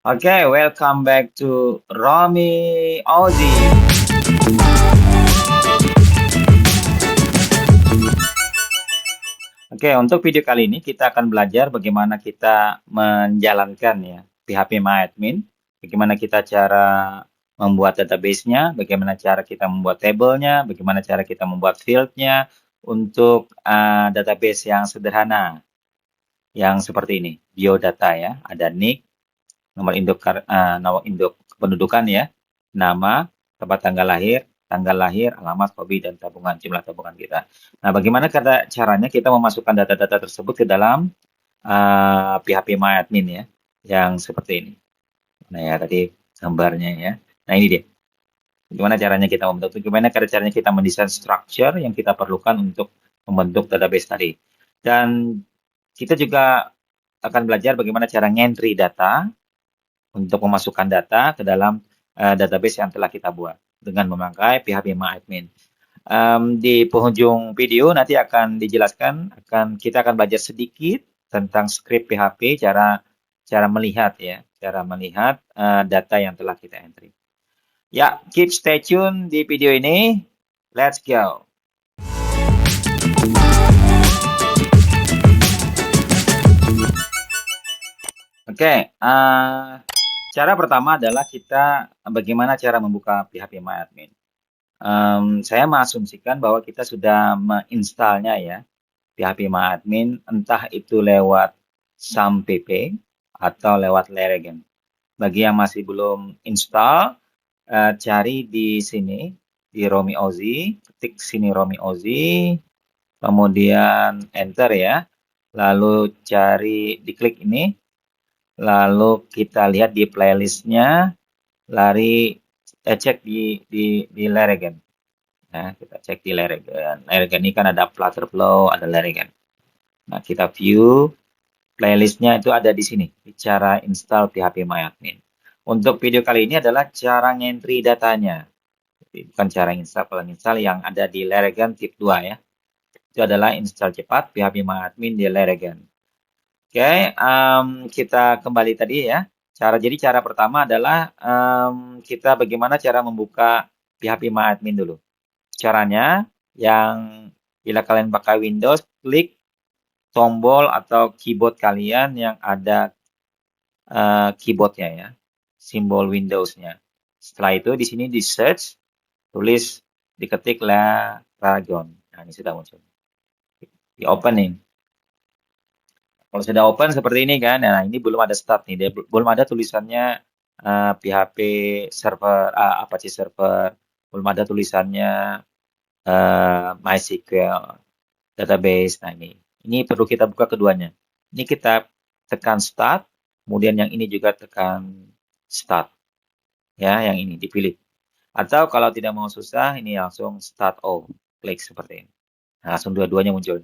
Okay, welcome back to Romi Ozzy. Oke, untuk video kali ini kita akan belajar bagaimana kita menjalankan ya PHP-MyAdmin, bagaimana kita cara membuat database-nya, bagaimana cara kita membuat tabelnya, bagaimana cara kita membuat field-nya untuk database yang sederhana, yang seperti ini, biodata ya, ada nick, nomor induk kependudukan ya, nama, tempat tanggal lahir, alamat, hobi, dan tabungan, jumlah tabungan kita. Nah, bagaimana caranya kita memasukkan data-data tersebut ke dalam PHP-MyAdmin ya, yang seperti ini. Nah ya, tadi gambarnya ya. Nah ini dia. Bagaimana caranya kita membentuk, bagaimana caranya kita mendesain structure yang kita perlukan untuk membentuk database tadi. Dan kita juga akan belajar bagaimana cara ngentry data, untuk memasukkan data ke dalam database yang telah kita buat dengan memakai PHP-MyAdmin. Di penghujung video nanti akan dijelaskan, kita akan belajar sedikit tentang script PHP, cara melihat ya, data yang telah kita entry. Ya, keep stay tune di video ini. Let's go. Oke, cara pertama adalah bagaimana cara membuka PHP-MyAdmin. Saya mengasumsikan bahwa kita sudah menginstalnya ya, PHP-MyAdmin, entah itu lewat SAMPP atau lewat Laragon. Bagi yang masih belum install, cari di sini, di Romi Ozzy, ketik sini Romi Ozzy, kemudian enter ya, lalu diklik ini, lalu kita lihat di playlistnya, cek di Laragon. Nah, kita cek di Laragon. Laragon ini kan ada Flutterflow, ada Laragon. Nah, kita view playlistnya itu ada di sini, cara install PHP-MyAdmin. Untuk video kali ini adalah cara ngentry datanya. Jadi, bukan cara install, kalau install yang ada di Laragon tip 2 ya. Itu adalah install cepat PHP-MyAdmin di Laragon. Oke, kita kembali tadi ya. Jadi cara pertama adalah kita bagaimana cara membuka PHP-MyAdmin dulu. Caranya, bila kalian pakai Windows, klik tombol atau keyboard kalian yang ada keyboardnya ya, simbol Windows-nya. Setelah itu di sini di search, diketik Laragon. Nah, ini sudah muncul. Di open nih. Kalau sudah open seperti ini kan, nah ini belum ada start nih, belum ada tulisannya PHP server, Apache server, belum ada tulisannya MySQL database. Nah ini perlu kita buka keduanya. Ini kita tekan start, kemudian yang ini juga tekan start, ya, yang ini dipilih. Atau kalau tidak mau susah, ini langsung start all, klik seperti ini. Nah, langsung dua-duanya muncul.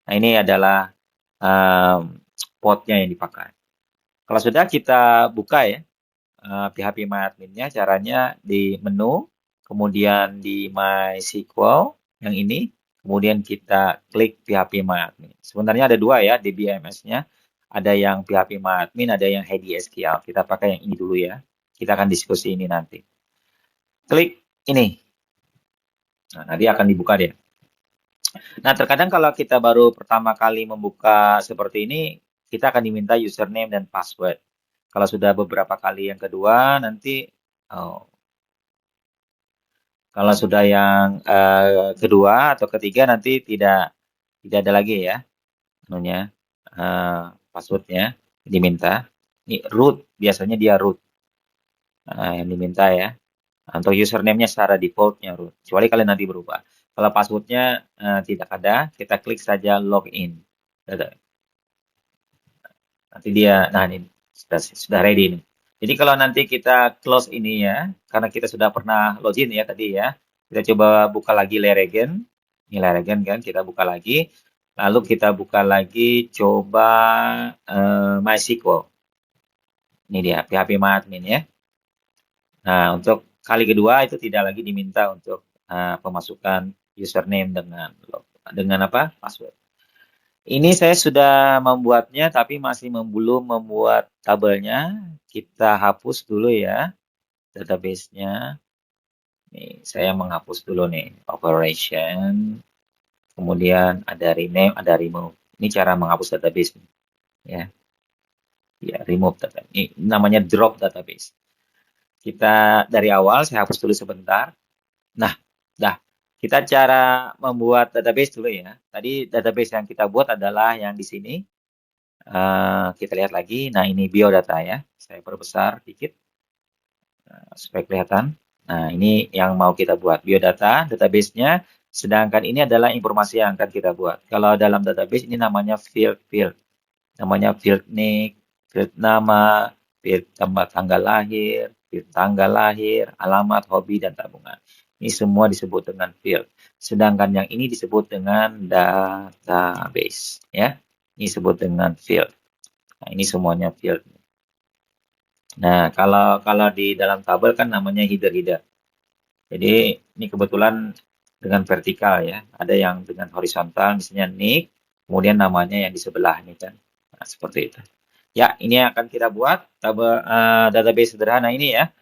Nah ini adalah portnya yang dipakai. Kalau sudah kita buka ya PHP-MyAdmin-nya, caranya di menu, kemudian di MySQL yang ini, kemudian kita klik PHP-MyAdmin. Sebenarnya ada dua ya di DBMS-nya, ada yang PHP-MyAdmin, ada yang HDSQL. Kita pakai yang ini dulu ya. Kita akan diskusi ini nanti. Klik ini. Nah, nanti akan dibuka dia. Nah, terkadang kalau kita baru pertama kali membuka seperti ini, kita akan diminta username dan password. Kalau sudah beberapa kali yang kedua, nanti kalau sudah yang kedua atau ketiga nanti tidak ada lagi ya, passwordnya diminta. Ini root, biasanya dia root yang diminta ya. Untuk username-nya secara defaultnya root, kecuali kalian nanti berubah. Kalau passwordnya tidak ada, kita klik saja login. Nanti dia, nah ini sudah ready nih. Jadi kalau nanti kita close ini ya, karena kita sudah pernah login ya tadi ya, kita coba buka lagi Laragon. Ini Laragon kan, kita buka lagi. Lalu kita buka lagi coba MySQL. Ini dia, PHP-MyAdmin ya. Nah, untuk kali kedua itu tidak lagi diminta untuk pemasukan username dengan password. Ini saya sudah membuatnya, tapi masih belum membuat tabelnya. kita hapus dulu ya database-nya. Nih, saya menghapus dulu nih operation. Kemudian ada rename, ada remove. Ini cara menghapus database ya. Ya, remove database. Ini namanya drop database. Kita dari awal saya hapus dulu sebentar. Nah, dah. Kita cara membuat database dulu ya. Tadi database yang kita buat adalah yang di sini. Kita lihat lagi. Nah, ini biodata ya. Saya perbesar dikit supaya kelihatan. Nah, ini yang mau kita buat. Biodata, database-nya. Sedangkan ini adalah informasi yang akan kita buat. Kalau dalam database ini namanya field. Namanya field name, field nama, field tempat tanggal lahir, field tanggal lahir, alamat, hobi, dan tabungan. Ini semua disebut dengan field. Sedangkan yang ini disebut dengan database. Ya, ini disebut dengan field. Nah, ini semuanya field. Nah, kalau di dalam tabel kan namanya header. Jadi ini kebetulan dengan vertikal ya. Ada yang dengan horizontal, misalnya nick, kemudian namanya yang di sebelah ini kan. Nah, seperti itu. Ya, ini yang akan kita buat tabel database sederhana ini ya.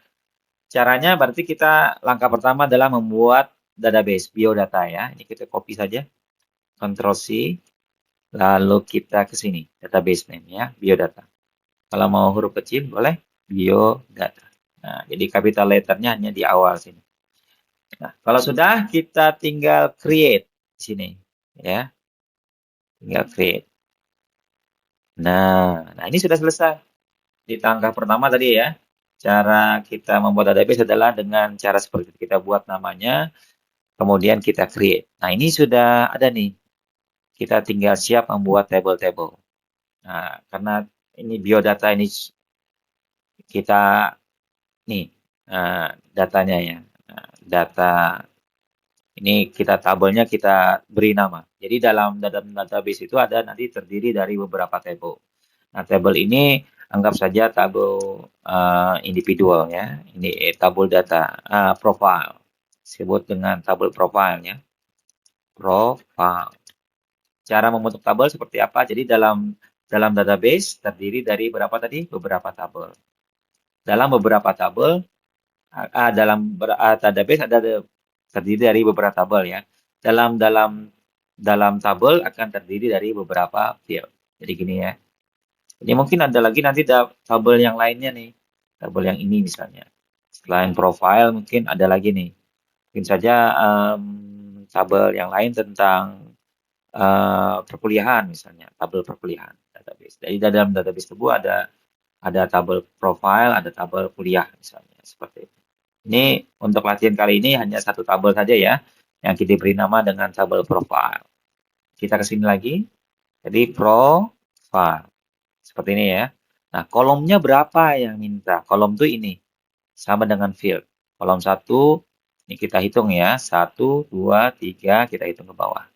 Caranya berarti kita langkah pertama adalah membuat database biodata ya. Ini kita copy saja. Ctrl C. Lalu kita ke sini, database name ya, biodata. Kalau mau huruf kecil boleh biodata. Nah, jadi capital letternya hanya di awal sini. Nah, kalau sudah kita tinggal create di sini ya. Tinggal create. Nah, ini sudah selesai. Di langkah pertama tadi ya. Cara kita membuat database adalah dengan cara seperti itu. Kita buat namanya, kemudian kita create. Nah, ini sudah ada nih. Kita tinggal siap membuat table-table. Nah, karena ini biodata ini kita nih datanya ya. Nah, data ini kita tabelnya kita beri nama. Jadi dalam database itu ada nanti terdiri dari beberapa table. Nah, table ini anggap saja tabel individual ya. Ini tabel data profile. Disebut dengan tabel profile ya. Profile. Cara membentuk tabel seperti apa? Jadi dalam database terdiri dari berapa tadi? Beberapa tabel. Dalam beberapa tabel dalam database ada terdiri dari beberapa tabel ya. Dalam tabel akan terdiri dari beberapa field. Jadi gini ya. Jadi mungkin ada lagi nanti tabel yang lainnya nih. Tabel yang ini misalnya. Selain profile mungkin ada lagi nih. Mungkin saja tabel yang lain tentang perkuliahan misalnya. Tabel perkuliahan database. Jadi dalam database tersebut ada tabel profile, ada tabel kuliah misalnya. Seperti itu. Ini untuk latihan kali ini hanya satu tabel saja ya. Yang kita beri nama dengan tabel profile. Kita ke sini lagi. Jadi profile. Seperti ini ya. Nah, kolomnya berapa yang minta? Kolom tuh ini. Sama dengan field. Kolom 1, ini kita hitung ya. 1, 2, 3, kita hitung ke bawah.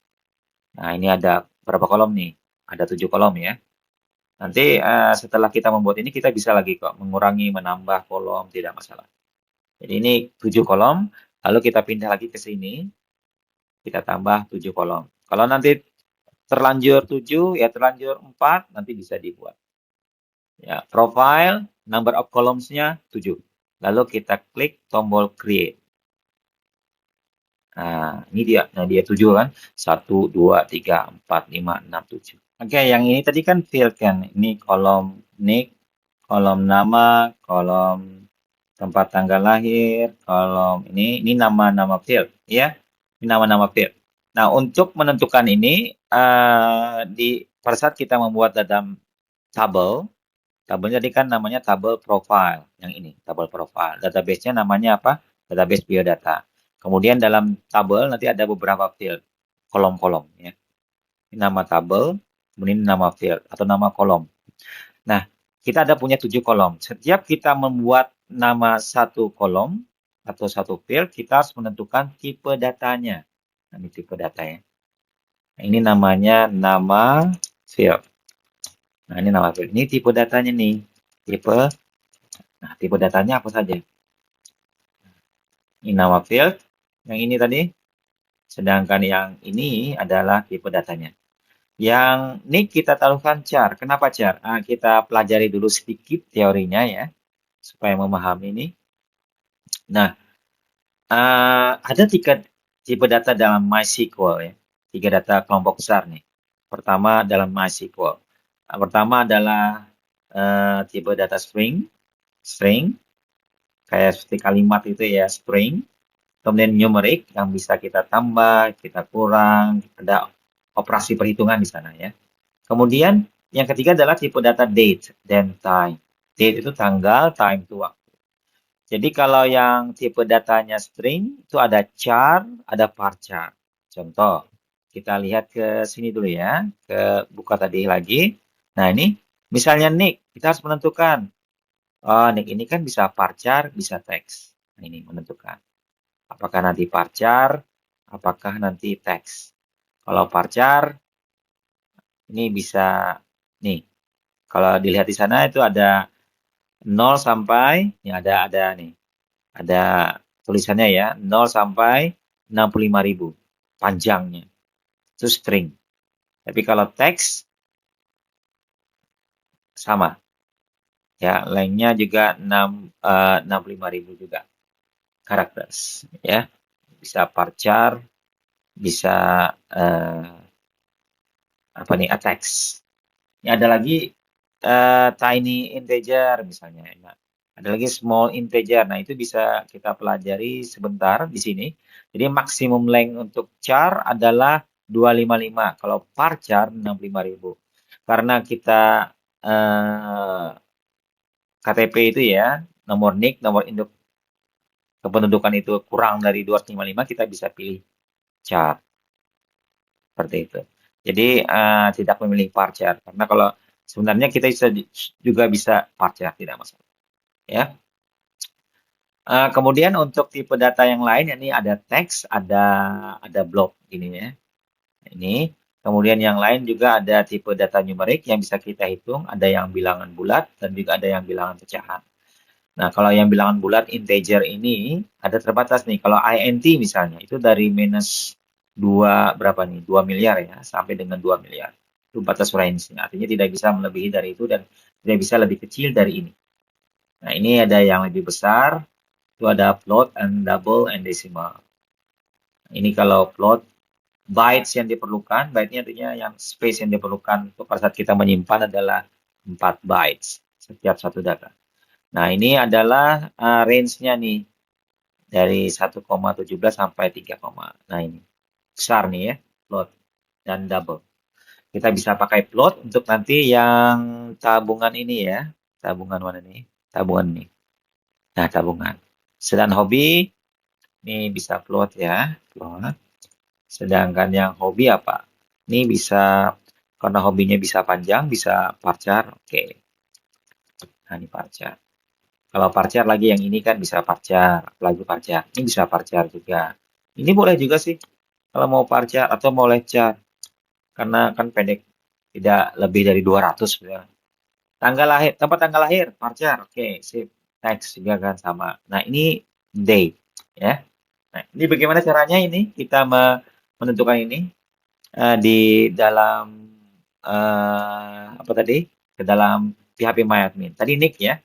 Nah, ini ada berapa kolom nih? Ada 7 kolom ya. Nanti setelah kita membuat ini, kita bisa lagi kok mengurangi, menambah kolom, tidak masalah. Jadi ini 7 kolom, lalu kita pindah lagi ke sini, kita tambah 7 kolom. Kalau nanti terlanjur 7, ya terlanjur 4, nanti bisa dibuat. Ya, profile, number of columns-nya 7. Lalu kita klik tombol create. Nah, ini dia. Nah, dia 7 kan. 1, 2, 3, 4, 5, 6, 7. Oke, yang ini tadi kan field kan. Ini kolom nick, kolom nama, kolom tempat tanggal lahir, kolom ini nama-nama field, ya. Ini nama-nama field. Nah, untuk menentukan ini pada saat kita membuat dalam tabelnya tadi kan namanya tabel profile, yang ini, tabel profile. Database-nya namanya apa? Database biodata. Kemudian dalam tabel nanti ada beberapa field, kolom-kolom, ya. Ini nama tabel, kemudian nama field atau nama kolom. Nah, kita ada punya 7 kolom. Setiap kita membuat nama satu kolom atau satu field, kita harus menentukan tipe datanya. Nah, ini tipe data ya. Nah, ini namanya nama field. Nah, ini nama field. Ini tipe datanya nih. Tipe datanya apa saja? Ini nama field. Yang ini tadi. Sedangkan yang ini adalah tipe datanya. Yang ini kita taruhkan char. Kenapa char? Kita pelajari dulu sedikit teorinya ya. supaya memahami ini. Nah, ada 3 tipe data dalam MySQL ya. 3 data kelompok besar nih. Pertama dalam MySQL. Pertama adalah tipe data string, kayak seperti kalimat itu ya, string. Kemudian numeric yang bisa kita tambah, kita kurang, ada operasi perhitungan di sana ya. Kemudian yang ketiga adalah tipe data date dan time. Date itu tanggal, time itu waktu. Jadi kalau yang tipe datanya string itu ada char, ada varchar. Contoh, kita lihat ke sini dulu ya, ke buka tadi lagi. Nah ini, misalnya nick, kita harus menentukan. Oh, nick ini kan bisa varchar, bisa teks. Nah ini menentukan. Apakah nanti varchar, apakah nanti teks. Kalau varchar, ini bisa, nih, kalau dilihat di sana itu ada 0 sampai, ya ada nih, ada tulisannya ya, 0 sampai 65.000 panjangnya. Itu string. Tapi kalau teks sama. Ya, lengthnya juga 65.000 juga characters ya. Bisa varchar, bisa apa nih, attacks. Ini ada lagi tiny integer misalnya. Nah, ada lagi small integer. Nah, itu bisa kita pelajari sebentar di sini. Jadi maksimum length untuk char adalah 255. Kalau varchar 65.000. Karena kita KTP itu ya, nomor NIK, nomor induk kependudukan itu kurang dari 255, kita bisa pilih char. Seperti itu. Jadi tidak memilih varchar. Karena kalau sebenarnya kita juga bisa varchar, tidak masalah. Ya. Kemudian untuk tipe data yang lain, ini ada teks, ada block ini ya. Ini. Kemudian yang lain juga ada tipe data numerik yang bisa kita hitung, ada yang bilangan bulat dan juga ada yang bilangan pecahan. Nah, kalau yang bilangan bulat integer ini ada terbatas nih. Kalau int misalnya itu dari minus 2 berapa nih? 2 miliar ya sampai dengan 2 miliar. Itu batas range-nya. Artinya tidak bisa melebihi dari itu dan tidak bisa lebih kecil dari ini. Nah, ini ada yang lebih besar. Itu ada float and double and decimal. Ini kalau float, bytes yang diperlukan, byte-nya artinya yang space yang diperlukan untuk pada saat kita menyimpan adalah 4 bytes setiap satu data. Nah, ini adalah range-nya nih dari 1,17 sampai 3, nah ini besar nih ya, float dan double. Kita bisa pakai float untuk nanti yang tabungan ini ya, tabungan mana nih? Tabungan ini. Nah, tabungan. Sedang hobi ini bisa float ya, float. Sedangkan yang hobi apa? Ini bisa karena hobinya bisa panjang, bisa varchar. Oke. Nah, ini varchar. Kalau varchar lagi yang ini kan bisa varchar, apalagi varchar. Ini bisa varchar juga. Ini boleh juga sih kalau mau varchar atau mau lecture. Karena kan pendek, tidak lebih dari 200 ya. Tanggal lahir, tempat tanggal lahir, varchar. Oke, sip. Next juga kan sama. Nah, ini day ya. Nah, ini bagaimana caranya ini kita menentukan ini di dalam apa tadi? Ke dalam PHP MyAdmin. Tadi nick ya.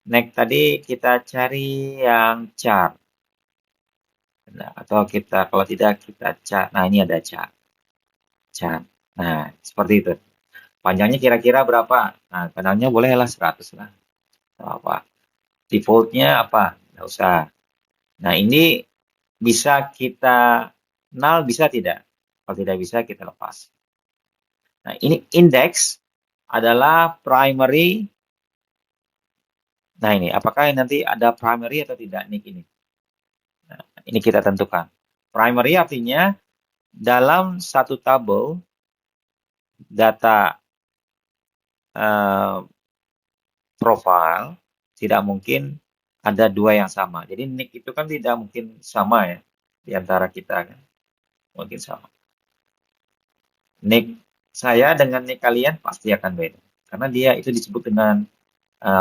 Next tadi kita cari yang char. Nah, atau kita kalau tidak kita char. Nah, ini ada char. Char. Nah, seperti itu. Panjangnya kira-kira berapa? Nah, panjangnya bolehlah 100 lah. Apa? Defaultnya apa? Nggak usah. Nah, ini bisa kita null, bisa tidak? Kalau tidak bisa, kita lepas. Nah, ini index adalah primary. Nah, ini apakah nanti ada primary atau tidak nick ini? Nah, ini kita tentukan. Primary artinya dalam satu tabel data profile tidak mungkin ada 2 yang sama. Jadi nick itu kan tidak mungkin sama ya di antara kita kan. Mungkin sama. Nick saya dengan nick kalian pasti akan beda. Karena dia itu disebut dengan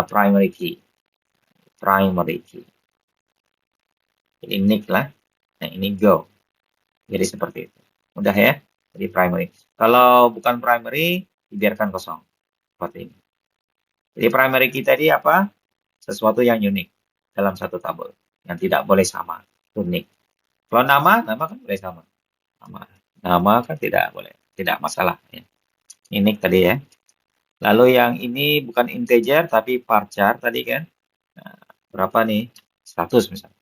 primary key. Primary key. Jadi nick lah. Nah, ini go. Jadi seperti itu. Mudah ya? Jadi primary. Kalau bukan primary, dibiarkan kosong. Seperti ini. Jadi primary key tadi apa? sesuatu yang unik dalam satu tabel, yang tidak boleh sama, unik. Kalau nama kan boleh sama. Nama kan tidak boleh, tidak masalah. Ya. Unik tadi ya. Lalu yang ini bukan integer tapi varchar tadi kan. Nah, berapa nih? 100 misalnya.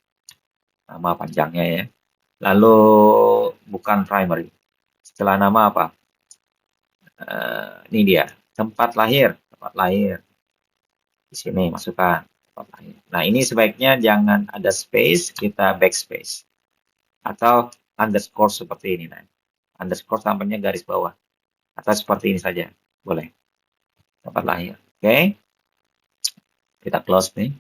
Nama panjangnya ya. Lalu bukan primary. Setelah nama apa? Ini dia, tempat lahir. Tempat lahir. Di sini masukkan tempat lahir. Nah, ini sebaiknya jangan ada space, kita backspace. Atau underscore seperti ini. Nah. Underscore sampainya garis bawah. Atau seperti ini saja. Boleh. Tempat lahir. Oke. Kita close nih.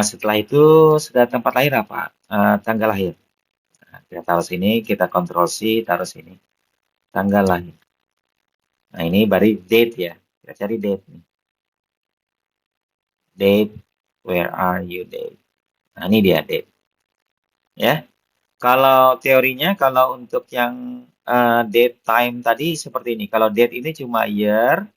Setelah itu sudah tempat lahir apa? Tanggal lahir. Nah, kita taruh sini, kita Ctrl C, taruh sini. Tanggal lahir. Nah, ini baru date ya. Kita cari date nih. Date, where are you date? Nah, ini dia date. Ya. Kalau teorinya, kalau untuk yang date time tadi seperti ini. Kalau date ini cuma year,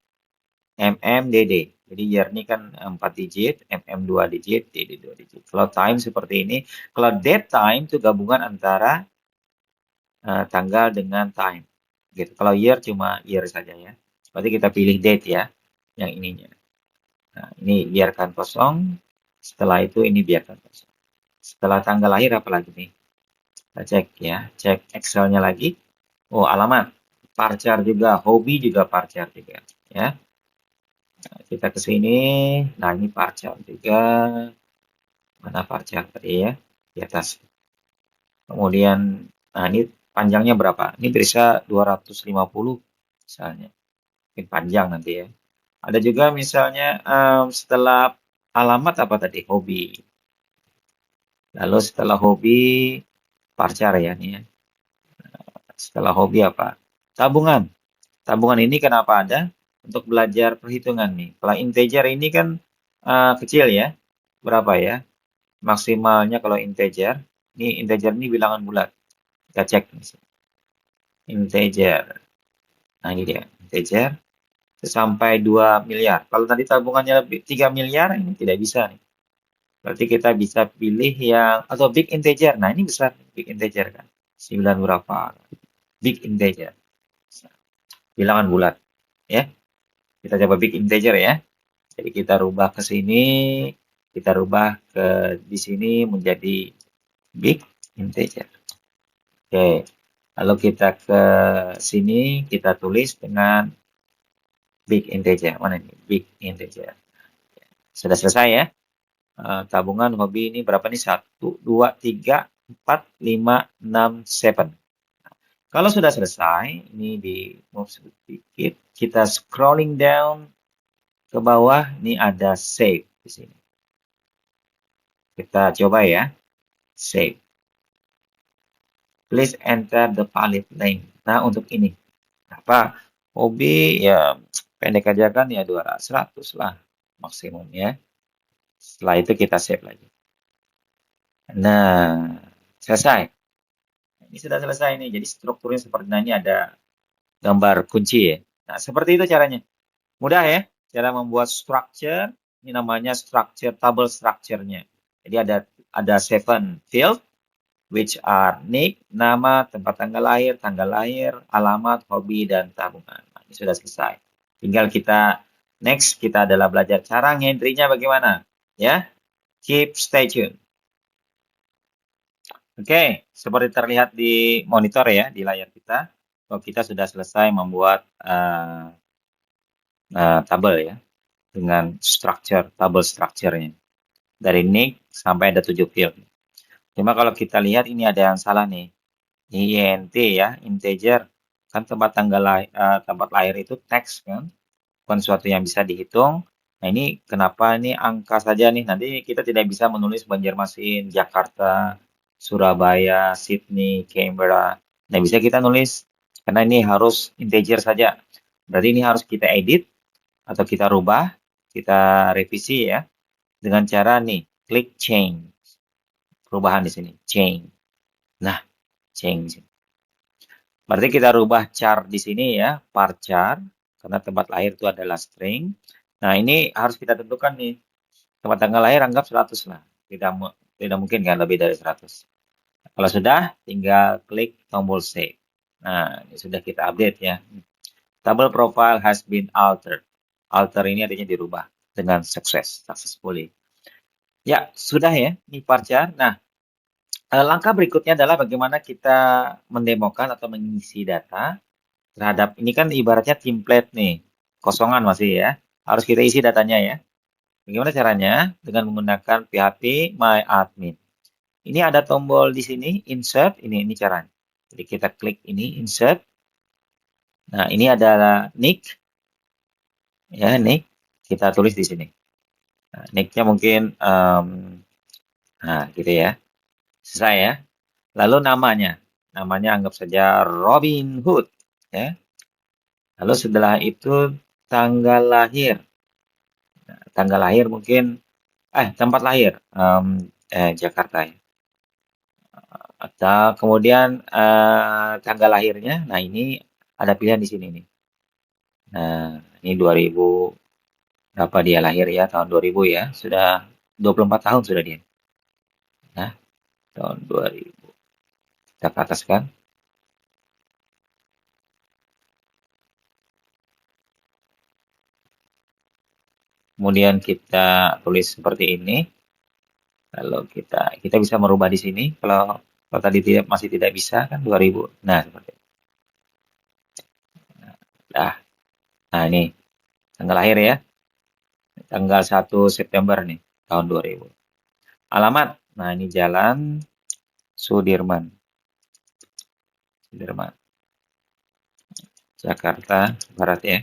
DD. Jadi year ini kan 4 digit, MM 2 digit, DD 2 digit. Kalau time seperti ini, kalau date time itu gabungan antara tanggal dengan time. Gitu. Kalau year cuma year saja ya. Berarti kita pilih date ya, yang ininya. Nah, ini biarkan kosong. Setelah itu ini biarkan kosong. Setelah tanggal lahir apa lagi nih? Kita cek ya, cek Excel-nya lagi. Oh, alamat. Varchar juga, hobi juga varchar juga ya. Nah, kita ke sini. Nah, ini varchar juga. Mana varchar tadi ya? Di atas. Kemudian, nah ini panjangnya berapa? Ini bisa 250 misalnya. Mungkin panjang nanti ya. Ada juga misalnya setelah alamat apa tadi? Hobi. Lalu setelah hobi, varchar ya nih ya. Setelah hobi apa? Tabungan. Tabungan ini kenapa ada? Untuk belajar perhitungan nih. Kalau integer ini kan kecil ya. Berapa ya? Maksimalnya kalau integer. Ini integer ini bilangan bulat. Kita cek. Integer. Nah ini dia. Integer. Sampai 2 miliar. Kalau tadi tabungannya lebih 3 miliar, ini tidak bisa nih. Berarti kita bisa pilih yang, atau big integer. Nah ini besar. Big integer kan. 9 berapa? Big integer. Bilangan bulat. Ya. Kita coba big integer ya. Jadi kita rubah ke sini, kita rubah ke di sini menjadi big integer. Oke. Lalu kita ke sini, kita tulis dengan big integer. Mana ini? Big integer. Sudah selesai ya. Tabungan hobi ini berapa nih? 1, 2, 3, 4, 5, 6, 7. Kalau sudah selesai, ini di move sedikit, kita scrolling down ke bawah, ini ada save di sini. Kita coba ya, save. Please enter the valid link. Nah, untuk ini, apa? Hobi ya pendek aja kan ya 200 lah maksimum ya. Setelah itu kita save lagi. Nah, selesai. Ini sudah selesai nih. Jadi strukturnya seperti ini ada gambar kunci ya. Nah, seperti itu caranya. Mudah ya, cara membuat structure. Ini namanya structure, table structure-nya. Jadi ada 7 field, which are nick, nama, tempat tanggal lahir, alamat, hobi, dan tabungan. Nah, ini sudah selesai. Tinggal kita, next, kita adalah belajar cara ngentry-nya bagaimana. Ya, keep stay tune. Oke, seperti terlihat di monitor ya, di layar kita. Kalau kita sudah selesai membuat tabel ya, dengan structure, tabel structure-nya. Dari nick sampai ada 7 field. Cuma kalau kita lihat ini ada yang salah nih. INT ya, integer. Kan tempat tempat lahir itu teks kan, bukan sesuatu yang bisa dihitung. Nah ini kenapa ini angka saja nih, nanti kita tidak bisa menulis Banjarmasin, Jakarta, Surabaya, Sydney, Canberra. Nah bisa kita nulis, karena ini harus integer saja. Berarti ini harus kita edit, atau kita rubah, kita revisi ya, dengan cara nih, klik change. Perubahan di sini, change. Nah, change. Berarti kita rubah char di sini ya, varchar, karena tempat lahir itu adalah string. Nah, ini harus kita tentukan nih. Tempat tanggal lahir anggap 100 lah. Tidak mungkin kan lebih dari 100. Kalau sudah, tinggal klik tombol save. Nah, ini sudah kita update ya. Table profile has been altered. Alter ini artinya dirubah dengan sukses, successfully. Ya, sudah ya, ini parchar. Nah, langkah berikutnya adalah bagaimana kita mendemokan atau mengisi data terhadap, ini kan ibaratnya template nih, kosongan masih ya. Harus kita isi datanya ya. Bagaimana caranya? Dengan menggunakan PHP My Admin. Ini ada tombol di sini, insert, ini caranya. Jadi kita klik ini, insert. Nah, ini adalah nick, ya nick, kita tulis di sini. Nah, nicknya mungkin, nah gitu ya, selesai ya. Lalu namanya anggap saja Robin Hood, ya. Lalu setelah itu tanggal lahir, tanggal lahir mungkin, tempat lahir, Jakarta ya. Atau kemudian tanggal lahirnya, nah ini ada pilihan di sini nih. Nah, ini 2000, berapa dia lahir ya, tahun 2000 ya, sudah 24 tahun sudah dia. Nah, tahun 2000. Kita ke atas kan. Kemudian kita tulis seperti ini. Lalu kita bisa merubah di sini. Kalau tadi masih tidak bisa kan 2000. Nah, seperti itu. Nah, ini tanggal lahir ya. Tanggal 1 September nih, tahun 2000. Alamat. Nah, ini Jalan Sudirman. Sudirman. Jakarta Barat ya.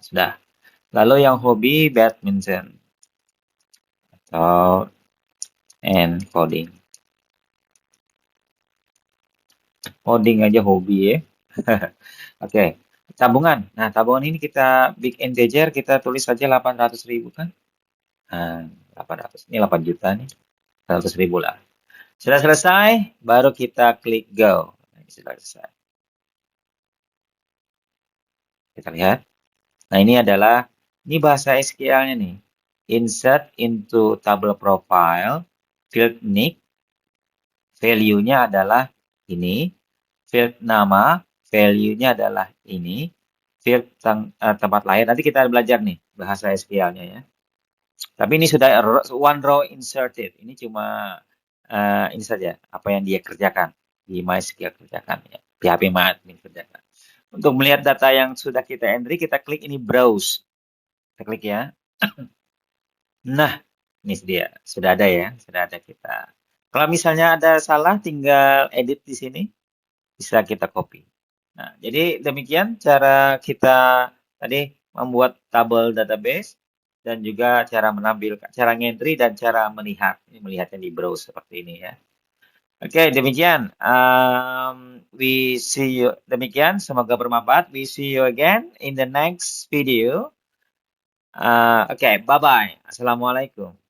Sudah. Lalu yang hobi badminton atau coding. Coding aja hobi ya. Oke. Tabungan. Nah, tabungan ini kita big integer, kita tulis saja 800.000 kan. Nah, 800. Ini 8 juta nih. 100.000 lah. Sudah selesai, baru kita klik go. Nah, ini sudah selesai. Kita lihat. Nah, ini bahasa SQL-nya nih. Insert into table profile, field nick, value-nya adalah ini, field nama, value-nya adalah ini, field tempat lahir. Nanti kita belajar nih bahasa SQL-nya ya. Tapi ini sudah one row inserted. Ini cuma ini saja apa yang dia kerjakan di MySQL kerjakan ya. PHP MyAdmin kerjakan. Untuk melihat data yang sudah kita entry, kita klik ini browse. Kita klik ya. Nah, ini dia. Sudah ada ya. Sudah ada kita. Kalau misalnya ada salah, tinggal edit di sini. Bisa kita copy. Nah, jadi demikian cara kita tadi membuat tabel database dan juga cara menampilkan, cara ngentry dan cara melihat. Ini melihatnya di browse seperti ini ya. Oke, demikian. We see you. Demikian, semoga bermanfaat. We see you again in the next video. Oke, bye-bye. Assalamualaikum.